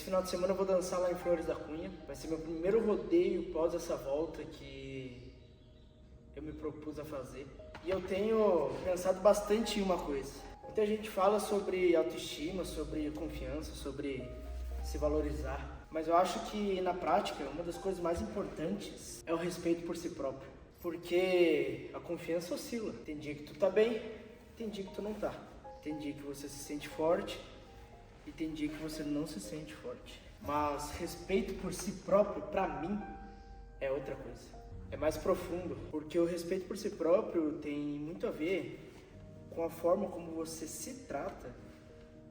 Esse final de semana eu vou dançar lá em Flores da Cunha. Vai ser meu primeiro rodeio pós essa volta que eu me propus a fazer. E eu tenho pensado bastante em uma coisa. Muita gente fala sobre autoestima, sobre confiança, sobre se valorizar. Mas eu acho que na prática, uma das coisas mais importantes é o respeito por si próprio. Porque a confiança oscila. Tem dia que tu tá bem, tem dia que tu não tá. Tem dia que você se sente forte e tem dia que você não se sente forte. Mas respeito por si próprio, pra mim, é outra coisa. É mais profundo, porque o respeito por si próprio tem muito a ver com a forma como você se trata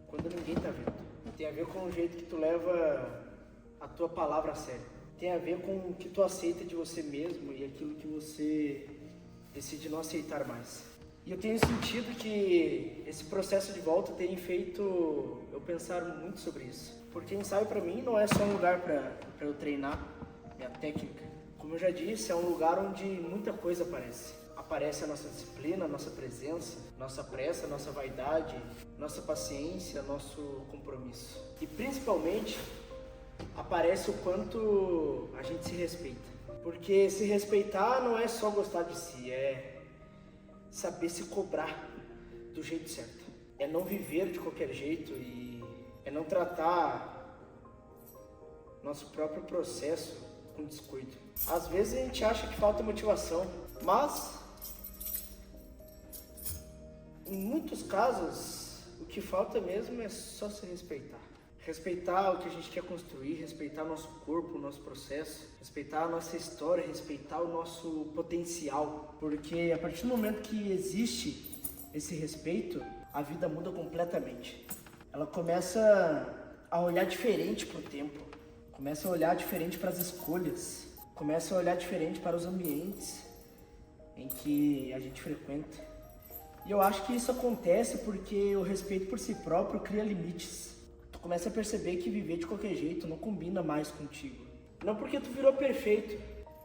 quando ninguém tá vendo. Tem a ver com o jeito que tu leva a tua palavra a sério. Tem a ver com o que tu aceita de você mesmo e aquilo que você decide não aceitar mais. E eu tenho sentido que esse processo de volta tem feito eu pensar muito sobre isso. Porque ensaio pra mim não é só um lugar pra eu treinar minha técnica. Como eu já disse, é um lugar onde muita coisa aparece. Aparece a nossa disciplina, a nossa presença, nossa pressa, nossa vaidade, nossa paciência, nosso compromisso. E principalmente, aparece o quanto a gente se respeita. Porque se respeitar não é só gostar de si, é saber se cobrar do jeito certo. É não viver de qualquer jeito e é não tratar nosso próprio processo com descuido. Às vezes a gente acha que falta motivação, mas em muitos casos o que falta mesmo é só se respeitar. Respeitar o que a gente quer construir, respeitar nosso corpo, o nosso processo, respeitar a nossa história, respeitar o nosso potencial. Porque a partir do momento que existe esse respeito, a vida muda completamente. Ela começa a olhar diferente para o tempo, começa a olhar diferente para as escolhas, começa a olhar diferente para os ambientes em que a gente frequenta. E eu acho que isso acontece porque o respeito por si próprio cria limites. Tu começa a perceber que viver de qualquer jeito não combina mais contigo. Não porque tu virou perfeito,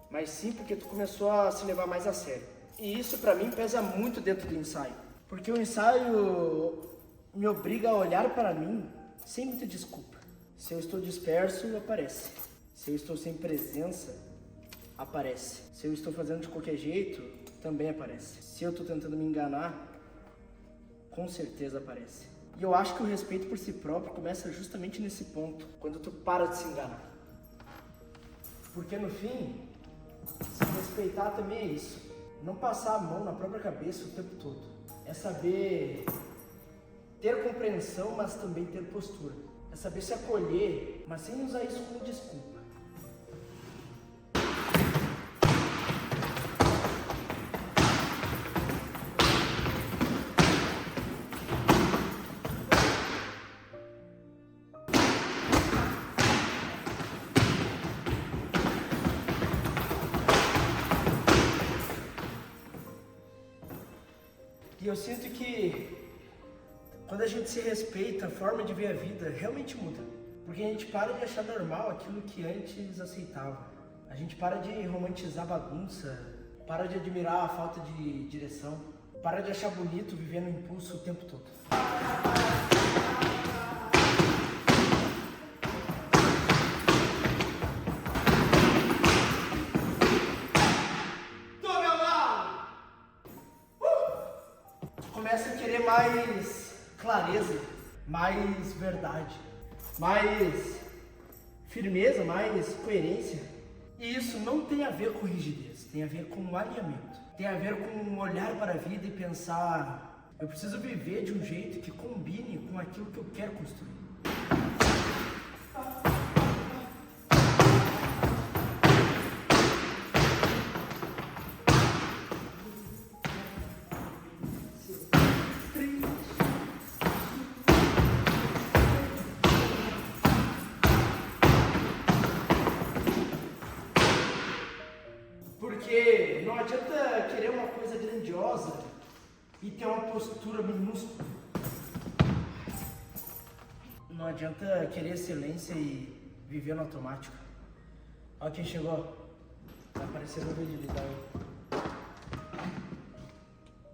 mas sim porque tu começou a se levar mais a sério. E isso pra mim pesa muito dentro do ensaio. Porque o ensaio me obriga a olhar para mim sem muita desculpa. Se eu estou disperso, aparece. Se eu estou sem presença, aparece. Se eu estou fazendo de qualquer jeito, também aparece. Se eu estou tentando me enganar, com certeza aparece. E eu acho que o respeito por si próprio começa justamente nesse ponto, quando tu para de se enganar. Porque no fim, se respeitar também é isso. Não passar a mão na própria cabeça o tempo todo. É saber ter compreensão, mas também ter postura. É saber se acolher, mas sem usar isso como desculpa. E eu sinto que quando a gente se respeita, a forma de ver a vida realmente muda. Porque a gente para de achar normal aquilo que antes aceitava. A gente para de romantizar a bagunça, para de admirar a falta de direção, para de achar bonito viver no impulso o tempo todo. Começa a querer mais clareza, mais verdade, mais firmeza, mais coerência. E isso não tem a ver com rigidez, tem a ver com alinhamento. Tem a ver com olhar para a vida e pensar, eu preciso viver de um jeito que combine com aquilo que eu quero construir. Porque não adianta querer uma coisa grandiosa e ter uma postura minúscula. Não adianta querer excelência e viver no automático. Olha quem chegou. Tá aparecendo no vídeo ali, tá?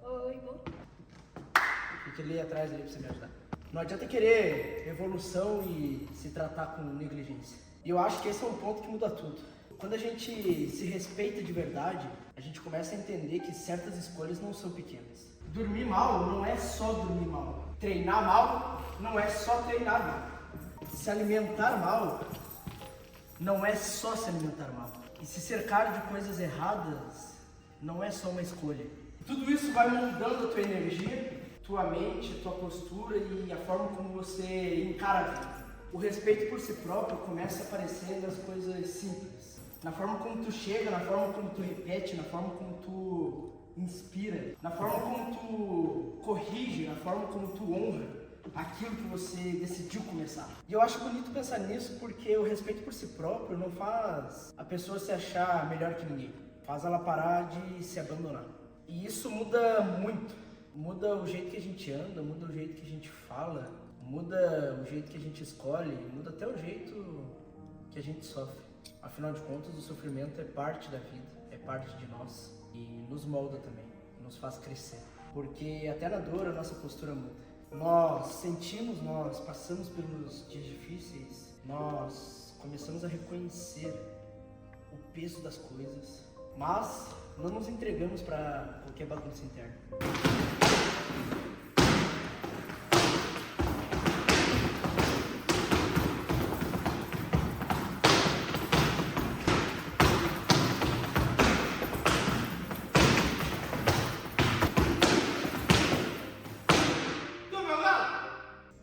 Oi, bom. Fica ali atrás ali pra você me ajudar. Não adianta querer evolução e se tratar com negligência. E eu acho que esse é um ponto que muda tudo. Quando a gente se respeita de verdade, a gente começa a entender que certas escolhas não são pequenas. Dormir mal não é só dormir mal. Treinar mal não é só treinar mal. Se alimentar mal não é só se alimentar mal. E se cercar de coisas erradas não é só uma escolha. Tudo isso vai moldando a tua energia, tua mente, tua postura e a forma como você encara a vida. O respeito por si próprio começa a aparecer nas coisas simples. Na forma como tu chega, na forma como tu repete, na forma como tu inspira, na forma como tu corrige, na forma como tu honra aquilo que você decidiu começar. E eu acho bonito pensar nisso porque o respeito por si próprio não faz a pessoa se achar melhor que ninguém. Faz ela parar de se abandonar. E isso muda muito. Muda o jeito que a gente anda, muda o jeito que a gente fala, muda o jeito que a gente escolhe, muda até o jeito que a gente sofre. Afinal de contas, o sofrimento é parte da vida, é parte de nós e nos molda também, nos faz crescer. Porque até na dor a nossa postura muda. Nós sentimos, nós passamos pelos dias difíceis, nós começamos a reconhecer o peso das coisas, mas não nos entregamos para qualquer bagunça interna.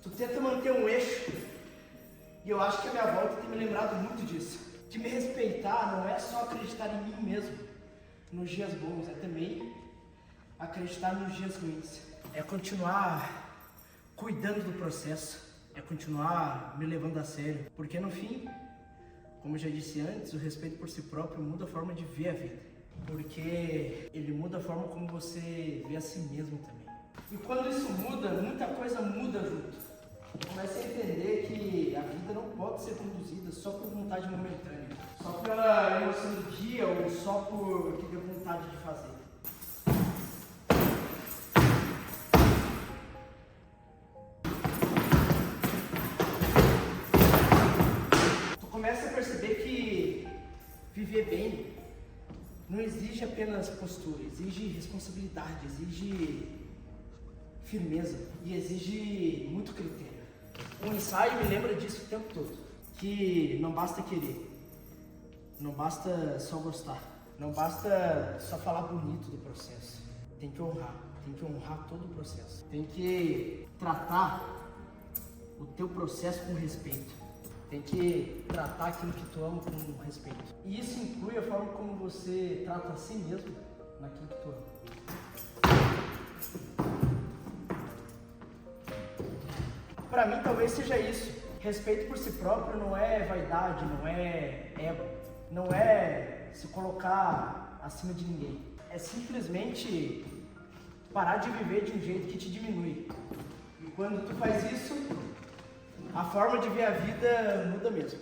Tu tenta manter um eixo e eu acho que a minha volta tem me lembrado muito disso. Que me respeitar não é só acreditar em mim mesmo nos dias bons, é também acreditar nos dias ruins. É continuar cuidando do processo, é continuar me levando a sério. Porque no fim, como eu já disse antes, o respeito por si próprio muda a forma de ver a vida. Porque ele muda a forma como você vê a si mesmo também. E quando isso muda, muita coisa muda junto. Comece a entender que a vida não pode ser conduzida só por vontade momentânea, só pela emoção do dia ou só por que deu vontade de fazer. Tu começa a perceber que viver bem não exige apenas postura, exige responsabilidade, exige firmeza e exige muito critério. O ensaio me lembra disso o tempo todo, que não basta querer, não basta só gostar, não basta só falar bonito do processo, tem que honrar todo o processo, tem que tratar o teu processo com respeito, tem que tratar aquilo que tu ama com respeito. E isso inclui a forma como você trata a si mesmo naquilo que tu ama. Pra mim, talvez seja isso. Respeito por si próprio não é vaidade, não é ego, não é se colocar acima de ninguém. É simplesmente parar de viver de um jeito que te diminui. E quando tu faz isso, a forma de ver a vida muda mesmo.